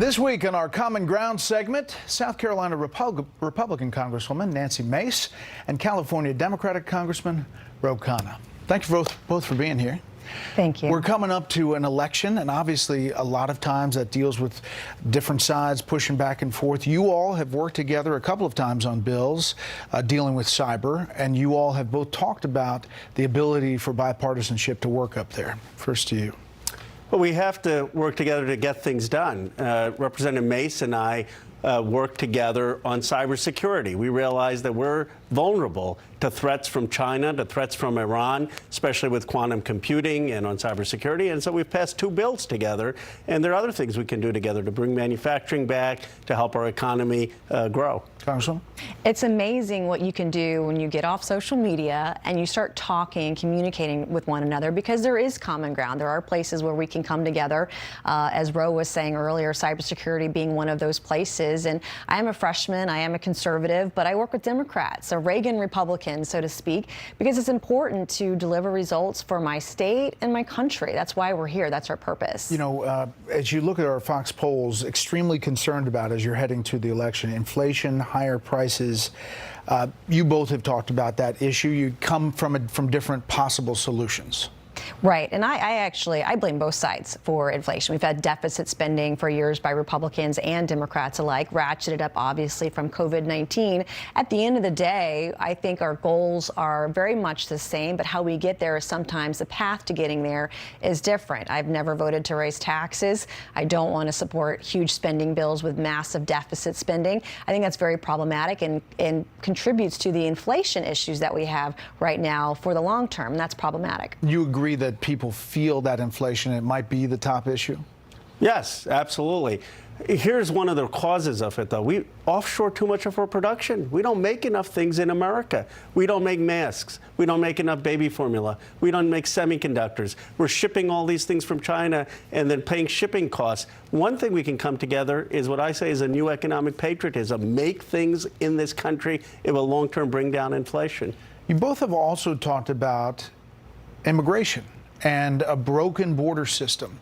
This week in our Common Ground segment, South Carolina Republican Congresswoman Nancy Mace and California Democratic Congressman Khanna. Thank you both for being here. Thank you. We're coming up to an election, and obviously a lot of times that deals with different sides pushing back and forth. You all have worked together a couple of times on bills dealing with cyber, and you all have both talked about the ability for bipartisanship to work up there. First to you. Well, we have to work together to get things done. Representative Mace and I work together on cybersecurity. We realize that we're vulnerable to threats from China, to threats from Iran, especially with quantum computing and on cybersecurity. And so we've passed two bills together. And there are other things we can do together to bring manufacturing back, to help our economy grow. Congresswoman? It's amazing what you can do when you get off social media and you start talking and communicating with one another, because there is common ground. There are places where we can come together. As Ro was saying earlier, cybersecurity being one of those places. And I am a freshman, I am a conservative, but I work with Democrats, a Reagan Republican, so to speak, because it's important to deliver results for my state and my country. That's why we're here. That's our purpose. You know, as you look at our Fox polls, extremely concerned about as you're heading to the election, inflation, higher prices. You both have talked about that issue. You come from different possible solutions. Right. And I blame both sides for inflation. We've had deficit spending for years by Republicans and Democrats alike, ratcheted up obviously from COVID-19. At the end of the day, I think our goals are very much the same, but how we get there is sometimes the path to getting there is different. I've never voted to raise taxes. I don't want to support huge spending bills with massive deficit spending. I think that's very problematic and contributes to the inflation issues that we have right now for the long term. And that's problematic. You agree that people feel that inflation, it might be the top issue? Yes, absolutely. Here's one of the causes of it, though. We offshore too much of our production. We don't make enough things in America. We don't make masks. We don't make enough baby formula. We don't make semiconductors. We're shipping all these things from China and then paying shipping costs. One thing we can come together is what I say is a new economic patriotism. Make things in this country. It will long-term bring down inflation. You both have also talked about immigration and a broken border system.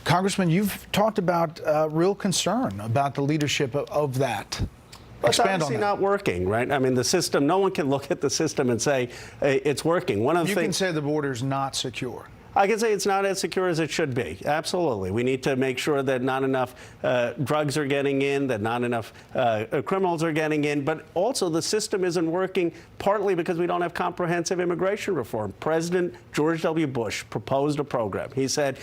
Congressman, you've talked about real concern about the leadership of that. It's obviously not working, right? I mean, the system, no one can look at the system and say it's working. One of the things, you can say the border's not secure. I can say it's not as secure as it should be. Absolutely. We need to make sure that not enough drugs are getting in, that not enough criminals are getting in, but also the system isn't working partly because we don't have comprehensive immigration reform. President George W. Bush proposed a program. He said,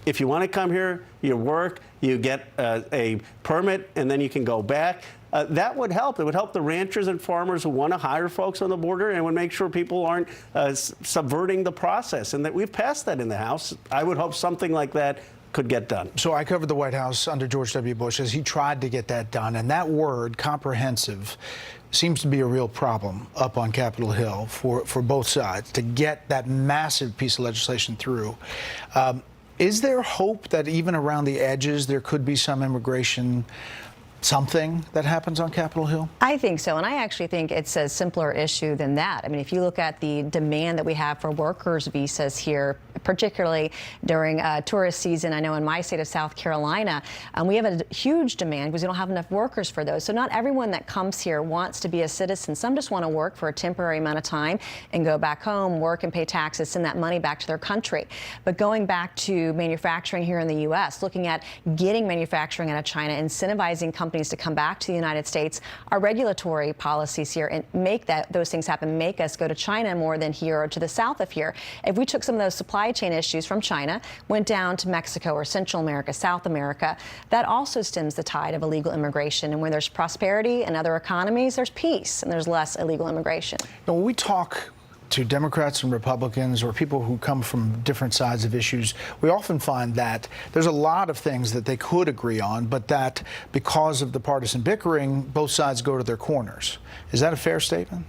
if you want to come here, you work, you get a permit, and then you can go back. That would help. It would help the ranchers and farmers who want to hire folks on the border, and would make sure people aren't subverting the process. And that we've passed that in the House. I would hope something like that could get done. So I covered the White House under George W. Bush as he tried to get that done. And that word, comprehensive, seems to be a real problem up on Capitol Hill for both sides to get that massive piece of legislation through. Is there hope that even around the edges there could be some immigration something that happens on Capitol Hill? I think so, and I actually think it's a simpler issue than that. I mean, if you look at the demand that we have for workers' visas here, particularly during tourist season, I know in my state of South Carolina, we have a huge demand because we don't have enough workers for those. So not everyone that comes here wants to be a citizen. Some just want to work for a temporary amount of time and go back home, work and pay taxes, send that money back to their country. But going back to manufacturing here in the U.S., looking at getting manufacturing out of China, incentivizing companies to come back to the United States, our regulatory policies here and make those things happen, make us go to China more than here or to the south of here. If we took some of those supply chain issues from China, went down to Mexico or Central America, South America, that also stems the tide of illegal immigration. And where there's prosperity and other economies, there's peace and there's less illegal immigration. Now, when we talk to Democrats and Republicans or people who come from different sides of issues, we often find that there's a lot of things that they could agree on, but that because of the partisan bickering, both sides go to their corners. Is that a fair statement?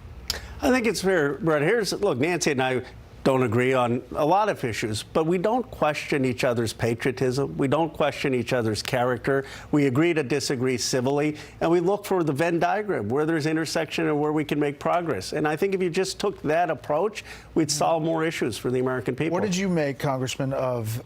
I think it's fair, Brett. Look, Nancy and I don't agree on a lot of issues, but we don't question each other's patriotism. We don't question each other's character. We agree to disagree civilly, and we look for the Venn diagram, where there's intersection and where we can make progress. And I think if you just took that approach, we'd solve more issues for the American people. What did you make, Congressman, of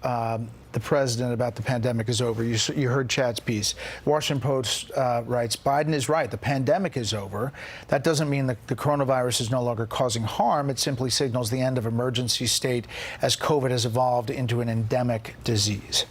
the president about the pandemic is over. You heard Chad's piece. Washington Post writes, Biden is right. The pandemic is over. That doesn't mean that the coronavirus is no longer causing harm. It simply signals the end of emergency state as COVID has evolved into an endemic disease.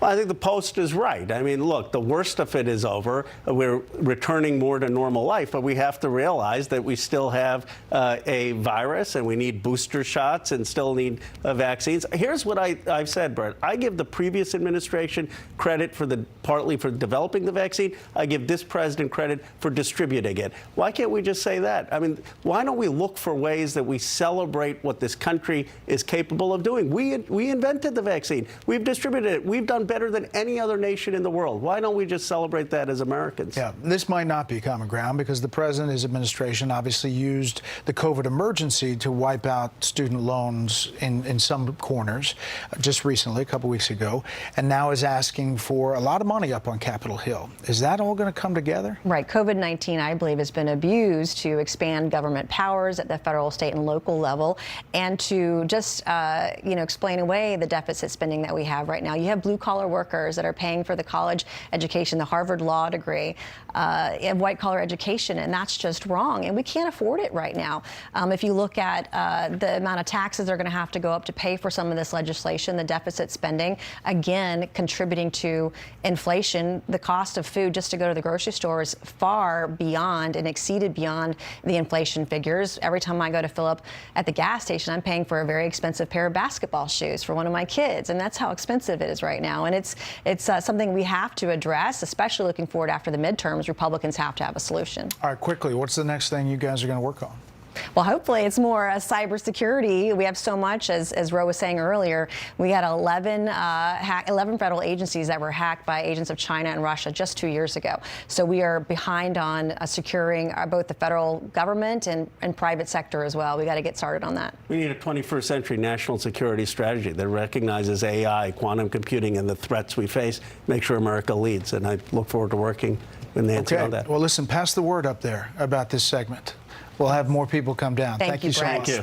Well, I think the Post is right. I mean, look, the worst of it is over. We're returning more to normal life, but we have to realize that we still have a virus and we need booster shots and still need vaccines. Here's what I've said, Bret. I give the previous administration credit for partly for developing the vaccine. I give this president credit for distributing it. Why can't we just say that? I mean, why don't we look for ways that we celebrate what this country is capable of doing? We invented the vaccine. We've distributed it. We've done better than any other nation in the world. Why don't we just celebrate that as Americans? Yeah, this might not be common ground because the president, his administration, obviously used the COVID emergency to wipe out student loans in some corners just recently, a couple weeks ago, and now is asking for a lot of money up on Capitol Hill. Is that all going to come together? Right. COVID-19, I believe, has been abused to expand government powers at the federal, state, and local level, and to just, explain away the deficit spending that we have right now. You have blue-collar workers that are paying for the college education, the Harvard Law degree, and white-collar education, and that's just wrong. And we can't afford it right now. If you look at the amount of taxes they're going to have to go up to pay for some of this legislation, the deficit spending, again, contributing to inflation. The cost of food just to go to the grocery store is far beyond and exceeded beyond the inflation figures. Every time I go to fill up at the gas station, I'm paying for a very expensive pair of basketball shoes for one of my kids, and that's how expensive it is right now. And it's something we have to address, especially looking forward after the midterms. Republicans have to have a solution. All right, quickly, what's the next thing you guys are going to work on? Well, hopefully it's more cybersecurity. We have so much, as Ro was saying earlier. We had 11 federal agencies that were hacked by agents of China and Russia just 2 years ago. So we are behind on securing both the federal government and private sector as well. We got to get started on that. We need a 21st century national security strategy that recognizes AI, quantum computing, and the threats we face. Make sure America leads. And I look forward to working with Nancy on that. Well, listen, pass the word up there about this segment. We'll have more people come down. Thank you, so Bret. much. Thank you.